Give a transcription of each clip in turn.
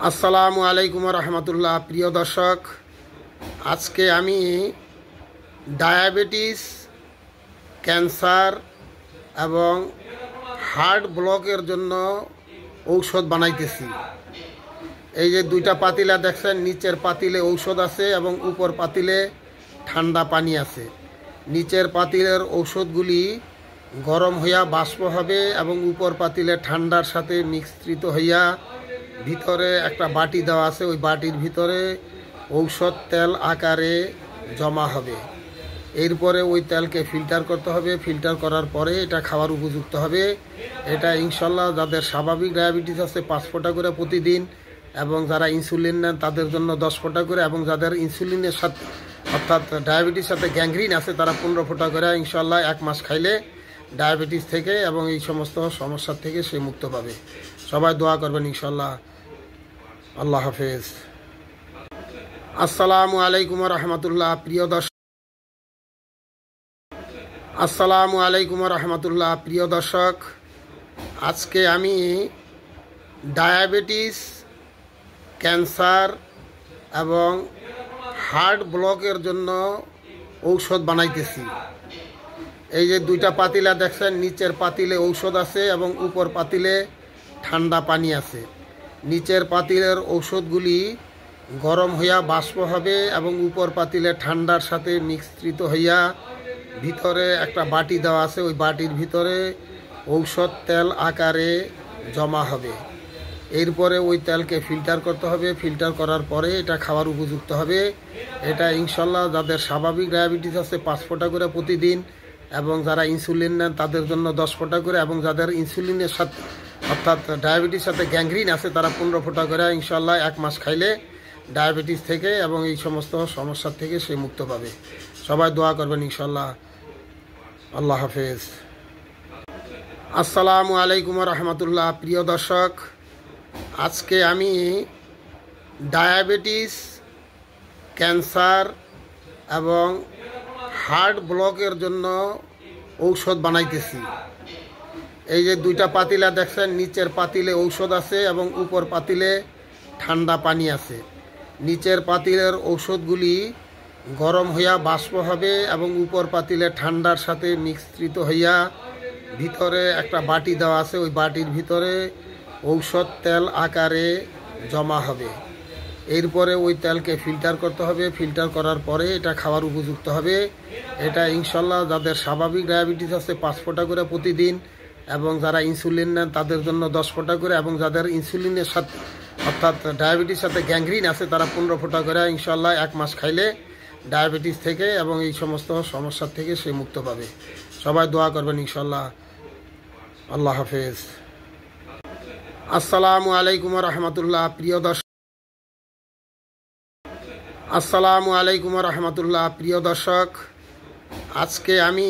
আসসালামু আলাইকুম রহমতুল্লাহ। প্রিয় দর্শক, আজকে আমি ডায়াবেটিস, ক্যান্সার এবং হার্ট ব্লকের জন্য ঔষধ বানাইতেছি। এই যে দুইটা পাতিলা দেখছেন, নিচের পাতিলে ঔষধ আছে এবং উপর পাতিলে ঠান্ডা পানি আছে। নিচের পাতিলের ঔষধগুলি গরম হইয়া বাষ্প হবে এবং উপর পাতিলে ঠান্ডার সাথে মিশ্রিত হইয়া ভিতরে একটা বাটি দেওয়া আছে, ওই বাটির ভিতরে ঔষধ তেল আকারে জমা হবে। এরপরে ওই তেলকে ফিল্টার করতে হবে। ফিল্টার করার পরে এটা খাওয়ার উপযুক্ত হবে। এটা ইনশাল্লাহ যাদের স্বাভাবিক ডায়াবেটিস আছে 5 ফোঁটা করে প্রতিদিন, এবং যারা ইনসুলিন নেন তাদের জন্য 10 ফোঁটা করে, এবং যাদের ইনসুলিনের সাথে অর্থাৎ ডায়াবেটিস সাথে গ্যাংগ্রিন আছে তারা 15 ফোঁটা করে ইনশাল্লাহ 1 মাস খাইলে ডায়াবেটিস থেকে এবং এই সমস্ত সমস্যার থেকে সে মুক্ত পাবে। সবাই দোয়া করবেন ইনশাল্লাহ। আল্লাহ হাফেজ। আসসালামু আলাইকুম রহমতুল্লাহ। প্রিয় দর্শক, আসসালামু আলাইকুম রহমতুল্লাহ। প্রিয় দর্শক, আজকে আমি ডায়াবেটিস, ক্যান্সার এবং হার্ট ব্লকের জন্য ঔষধ বানাইতেছি। এই যে দুইটা পাতিলা দেখছেন, নিচের পাতিলে ঔষধ আছে এবং উপর পাতিলে ঠান্ডা পানি আছে। নিচের পাতিলের ঔষধগুলি গরম হইয়া বাষ্প হবে এবং উপর পাতিলে ঠান্ডার সাথে মিশ্রিত হইয়া ভিতরে একটা বাটি দেওয়া আছে, ওই বাটির ভিতরে ঔষধ তেল আকারে জমা হবে। এরপরে ওই তেলকে ফিল্টার করতে হবে। ফিল্টার করার পরে এটা খাওয়ার উপযুক্ত হবে। এটা ইনশাল্লাহ যাদের স্বাভাবিক ডায়াবেটিস আছে 5 ফোঁটা করে প্রতিদিন, এবং যারা ইনসুলিন নেন তাদের জন্য 10 ফোঁটা করে, এবং যাদের ইনসুলিনের সাথে অর্থাৎ ডায়াবেটিস সাথে গ্যাংগ্রিন আছে তারা 15 ফোঁটা করে ইনশাল্লাহ 1 মাস খাইলে ডায়াবেটিস থেকে এবং এই সমস্ত সমস্যার থেকে সে মুক্ত পাবে। সবাই দোয়া করবেন ইনশাল্লাহ। আল্লাহ হাফেজ। আসসালামু আলাইকুম রহমতুল্লাহ। প্রিয় দর্শক, আজকে আমি ডায়াবেটিস, ক্যান্সার এবং হার্ট ব্লকের জন্য ঔষধ বানাইতেছি। এই যে দুইটা পাতিলা দেখছেন, নিচের পাতিলে ঔষধ আছে এবং উপর পাতিলে ঠান্ডা পানি আছে। নিচের পাতিলের ঔষধগুলি গরম হইয়া বাষ্প হবে এবং উপর পাতিলে ঠান্ডার সাথে মিশ্রিত হইয়া ভিতরে একটা বাটি দেওয়া আছে, ওই বাটির ভিতরে ঔষধ তেল আকারে জমা হবে। এরপরে ওই তেলকে ফিল্টার করতে হবে। ফিল্টার করার পরে এটা খাওয়ার উপযুক্ত হবে। এটা ইনশাল্লাহ যাদের স্বাভাবিক ডায়াবেটিস আছে 5 ফোঁটা করে প্রতিদিন, এবং যারা ইনসুলিন নেন তাদের জন্য 10 ফোঁটা করে, এবং যাদের ইনসুলিনের সাথে অর্থাৎ ডায়াবেটিস সাথে গ্যাংগ্রিন আছে তারা 15 ফোঁটা করে ইনশাল্লাহ 1 মাস খাইলে ডায়াবেটিস থেকে এবং এই সমস্ত সমস্যার থেকে সে মুক্ত পাবে। সবাই দোয়া করবেন ইনশাল্লাহ। আল্লাহ হাফেজ। আসসালামু আলাইকুম রহমতুল্লাহ। প্রিয় দর্শক, আসসালামু আলাইকুম রহমতুল্লাহ। প্রিয় দর্শক, আজকে আমি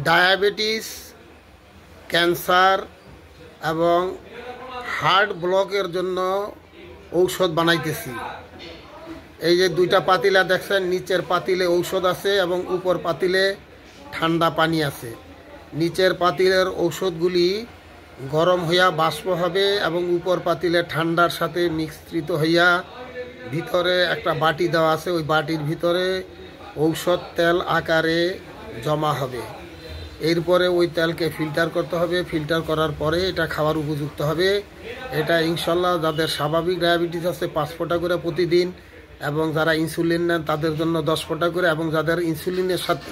ডায়াবেটিস, ক্যান্সার এবং হার্ট ব্লকের জন্য ঔষধ বানাইতেছি। এই যে দুইটা পাতিলা দেখছেন, নিচের পাতিলে ঔষধ আছে এবং উপর পাতিলে ঠান্ডা পানি আছে। নিচের পাতিলের ঔষধগুলি গরম হইয়া বাষ্প হবে এবং উপর পাতিলে ঠান্ডার সাথে মিশ্রিত হইয়া ভিতরে একটা বাটি দেওয়া আছে, ওই বাটির ভিতরে ঔষধ তেল আকারে জমা হবে। এরপরে ওই তেলকে ফিল্টার করতে হবে। ফিল্টার করার পরে এটা খাওয়ার উপযুক্ত হবে। এটা ইনশাল্লাহ যাদের স্বাভাবিক ডায়াবেটিস আছে 5 ফোঁটা করে প্রতিদিন, এবং যারা ইনসুলিন নেন তাদের জন্য 10 ফোঁটা করে, এবং যাদের ইনসুলিনের সাথে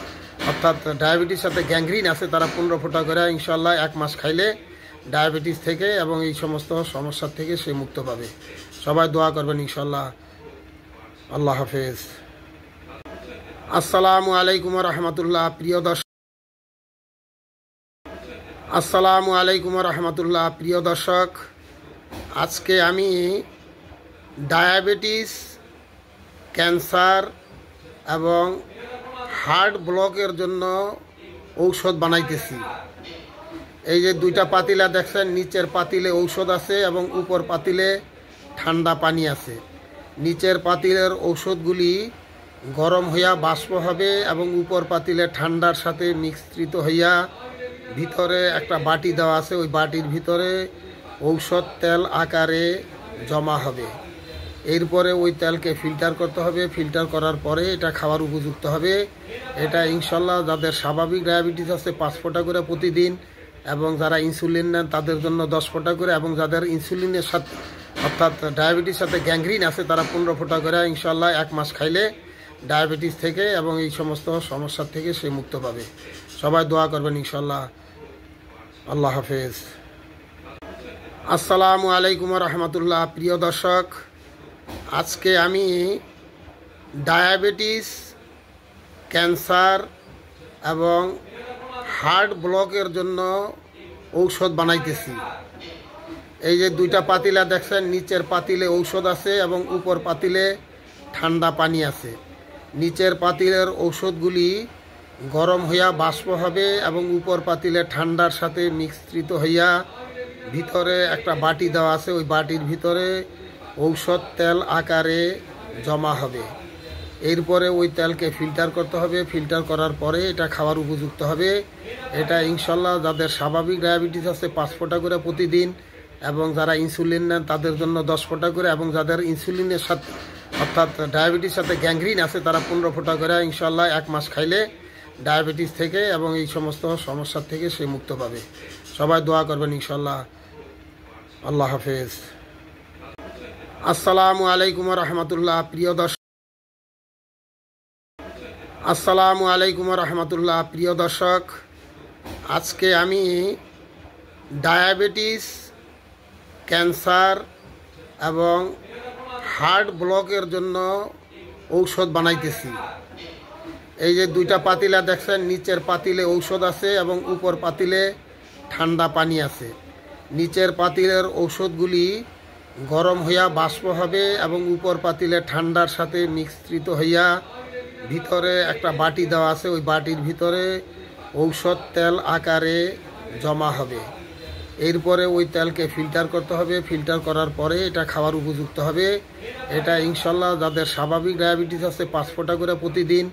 অর্থাৎ ডায়াবেটিস সাথে গ্যাংগ্রিন আছে তারা 15 ফোঁটা করে ইনশাল্লাহ 1 মাস খাইলে ডায়াবেটিস থেকে এবং এই সমস্ত সমস্যার থেকে সে মুক্ত পাবে। সবাই দোয়া করবেন ইনশাল্লাহ। আল্লাহ হাফেজ। আসসালামু আলাইকুম রহমতুল্লাহ। প্রিয় দর্শক, আসসালামু আলাইকুম রহমতুল্লাহ। প্রিয় দর্শক, আজকে আমি ডায়াবেটিস, ক্যান্সার এবং হার্ট ব্লকের জন্য ঔষধ বানাইতেছি। এই যে দুইটা পাতিলা দেখছেন, নিচের পাতিলে ঔষধ আছে এবং উপর পাতিলে ঠান্ডা পানি আছে। নিচের পাতিলের ঔষধগুলি গরম হইয়া বাষ্প হবে এবং উপর পাতিলে ঠান্ডার সাথে মিশ্রিত হইয়া ভিতরে একটা বাটি দেওয়া আছে, ওই বাটির ভিতরে ঔষধ তেল আকারে জমা হবে। এরপরে ওই তেলকে ফিল্টার করতে হবে। ফিল্টার করার পরে এটা খাওয়ার উপযুক্ত হবে। এটা ইনশাল্লাহ যাদের স্বাভাবিক ডায়াবেটিস আছে 5 ফোঁটা করে প্রতিদিন, এবং যারা ইনসুলিন নেন তাদের জন্য 10 ফোঁটা করে, এবং যাদের ইনসুলিনের সাথে অর্থাৎ ডায়াবেটিস সাথে গ্যাংগ্রিন আছে তারা 15 ফোঁটা করে ইনশাল্লাহ 1 মাস খাইলে ডায়াবেটিস থেকে এবং এই সমস্ত সমস্যার থেকে সে মুক্ত পাবে। সবাই দোয়া করবেন ইনশাল্লাহ। আল্লাহ হাফেজ। আসসালামু আলাইকুম রহমতুল্লাহ। প্রিয় দর্শক, আজকে আমি ডায়াবেটিস, ক্যান্সার এবং হার্ট ব্লকের জন্য ঔষধ বানাইতেছি। এই যে 2টা পাতিলা দেখছেন, নিচের পাতিলে ঔষধ আছে এবং উপর পাতিলে ঠান্ডা পানি আছে। নিচের পাতিলের ঔষধগুলি গরম হইয়া বাষ্প হবে এবং উপর পাতিলে ঠান্ডার সাথে মিশ্রিত হইয়া ভিতরে একটা বাটি দেওয়া আছে, ওই বাটির ভিতরে ঔষধ তেল আকারে জমা হবে। এরপরে ওই তেলকে ফিল্টার করতে হবে। ফিল্টার করার পরে এটা খাওয়ার উপযুক্ত হবে। এটা ইনশাল্লাহ যাদের স্বাভাবিক ডায়াবেটিস আছে 5 ফোঁটা করে প্রতিদিন, এবং যারা ইনসুলিন নেন তাদের জন্য 10 ফোঁটা করে, এবং যাদের ইনসুলিনের সাথে অর্থাৎ ডায়াবেটিস সাথে গ্যাংগ্রিন আছে তারা 15 ফোঁটা করে ইনশাল্লাহ 1 মাস খাইলে ডায়াবেটিস থেকে এবং এই সমস্ত সমস্যার থেকে সে মুক্ত পাবে। সবাই দোয়া করবেন ইনশাল্লাহ। আল্লাহ হাফেজ। আসসালামু আলাইকুম রহমতুল্লাহ। প্রিয় দর্শক, আসসালামু আলাইকুম রহমতুল্লাহ। প্রিয় দর্শক, আজকে আমি ডায়াবেটিস, ক্যান্সার এবং হার্ট ব্লকের জন্য ঔষধ বানাইতেছি। এই যে 2টা পাতিলা দেখছেন, নিচের পাতিলে ঔষধ আছে এবং উপর পাতিলে ঠান্ডা পানি আছে। নিচের পাতিলের ঔষধগুলি গরম হইয়া বাষ্প হবে এবং উপর পাতিলে ঠান্ডার সাথে মিশ্রিত হইয়া ভিতরে একটা বাটি দেওয়া আছে, ওই বাটির ভিতরে ঔষধ তেল আকারে জমা হবে। এরপরে ওই তেলকে ফিল্টার করতে হবে। ফিল্টার করার পরে এটা খাওয়ার উপযুক্ত হবে। এটা ইনশাল্লাহ যাদের স্বাভাবিক ডায়াবেটিস আছে 5 ফোঁটা করে প্রতিদিন,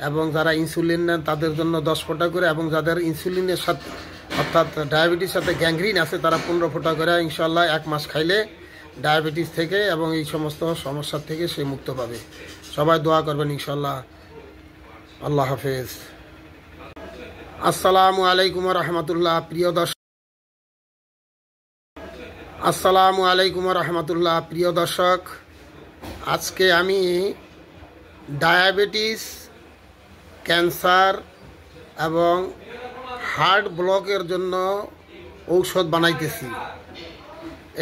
এবং যারা ইনসুলিন নেন তাদের জন্য 10 ফোঁটা করে, এবং যাদের ইনসুলিনের সাথে অর্থাৎ ডায়াবেটিস সাথে গ্যাংগ্রিন আছে তারা 15 ফোঁটা করে ইনশাল্লাহ 1 মাস খাইলে ডায়াবেটিস থেকে এবং এই সমস্ত সমস্যার থেকে সে মুক্ত পাবে। সবাই দোয়া করবেন ইনশাল্লাহ। আল্লাহ হাফেজ। আসসালামু আলাইকুম রহমতুল্লাহ। প্রিয় দর্শক, আসসালামু আলাইকুম রহমতুল্লাহ। প্রিয় দর্শক, আজকে আমি ডায়াবেটিস, ক্যান্সার এবং হার্ট ব্লকের জন্য ঔষধ বানাইতেছি।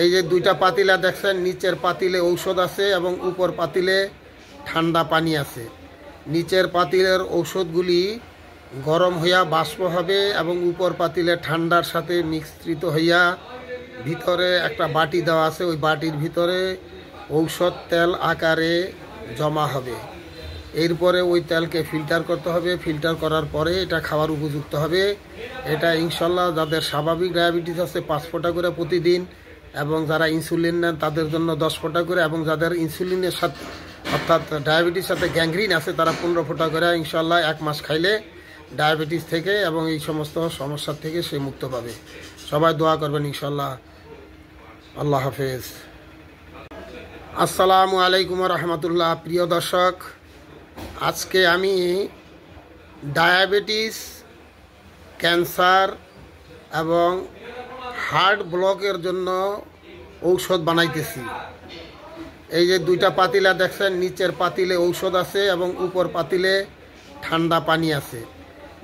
এই যে 2টা পাতিলা দেখছেন, নিচের পাতিলে ঔষধ আছে এবং উপর পাতিলে ঠান্ডা পানি আছে। নিচের পাতিলের ঔষধগুলি গরম হইয়া বাষ্প হবে এবং উপর পাতিলে ঠান্ডার সাথে মিশ্রিত হইয়া ভিতরে একটা বাটি দেওয়া আছে, ওই বাটির ভিতরে ঔষধ তেল আকারে জমা হবে। এরপরে ওই তেলকে ফিল্টার করতে হবে। ফিল্টার করার পরে এটা খাওয়ার উপযুক্ত হবে। এটা ইনশাল্লাহ যাদের স্বাভাবিক ডায়াবেটিস আছে 5 ফোঁটা করে প্রতিদিন, এবং যারা ইনসুলিন নেন তাদের জন্য 10 ফোঁটা করে, এবং যাদের ইনসুলিনের সাথে অর্থাৎ ডায়াবেটিস সাথে গ্যাংগ্রিন আছে তারা 15 ফোঁটা করে ইনশাল্লাহ 1 মাস খাইলে ডায়াবেটিস থেকে এবং এই সমস্ত সমস্যার থেকে সে মুক্ত পাবে। সবাই দোয়া করবেন ইনশাল্লাহ। আল্লাহ হাফেজ। আসসালামু আলাইকুম রহমতুল্লাহ। প্রিয় দর্শক, আজকে আমি ডায়াবেটিস, ক্যান্সার এবং হার্ট ব্লকের জন্য ঔষধ বানাইতেছি। এই যে 2টা পাতিলা দেখছেন, নিচের পাতিলে ঔষধ আছে এবং উপর পাতিলে ঠান্ডা পানি আছে।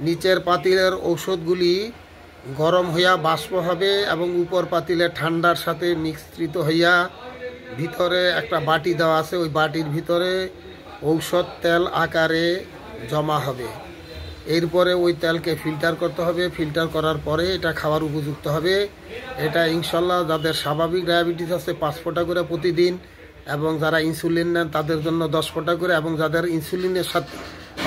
নিচের পাতিলের ঔষধগুলি গরম হইয়া বাষ্প হবে এবং উপর পাতিলে ঠান্ডার সাথে মিশ্রিত হইয়া ভিতরে একটা বাটি দেওয়া আছে, ওই বাটির ভিতরে ঔষধ তেল আকারে জমা হবে। এরপরে ওই তেলকে ফিল্টার করতে হবে। ফিল্টার করার পরে এটা খাওয়ার উপযুক্ত হবে। এটা ইনশাল্লাহ যাদের স্বাভাবিক ডায়াবেটিস আছে 5 ফোঁটা করে প্রতিদিন, এবং যারা ইনসুলিন নেন তাদের জন্য 10 ফোঁটা করে, এবং যাদের ইনসুলিনের সাথে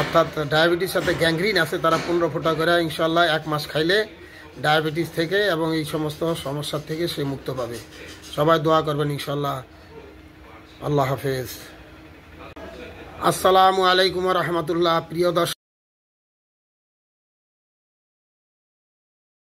অর্থাৎ ডায়াবেটিস সাথে গ্যাংগ্রিন আছে তারা 15 ফোঁটা করে ইনশাল্লাহ 1 মাস খাইলে ডায়াবেটিস থেকে এবং এই সমস্ত সমস্যার থেকে সে মুক্ত পাবে। সবাই দোয়া করবেন ইনশাল্লাহ। আল্লাহ হাফেজ। আসসালামু আলাইকুম রহমতুল্লাহ। প্রিয় দর্শক,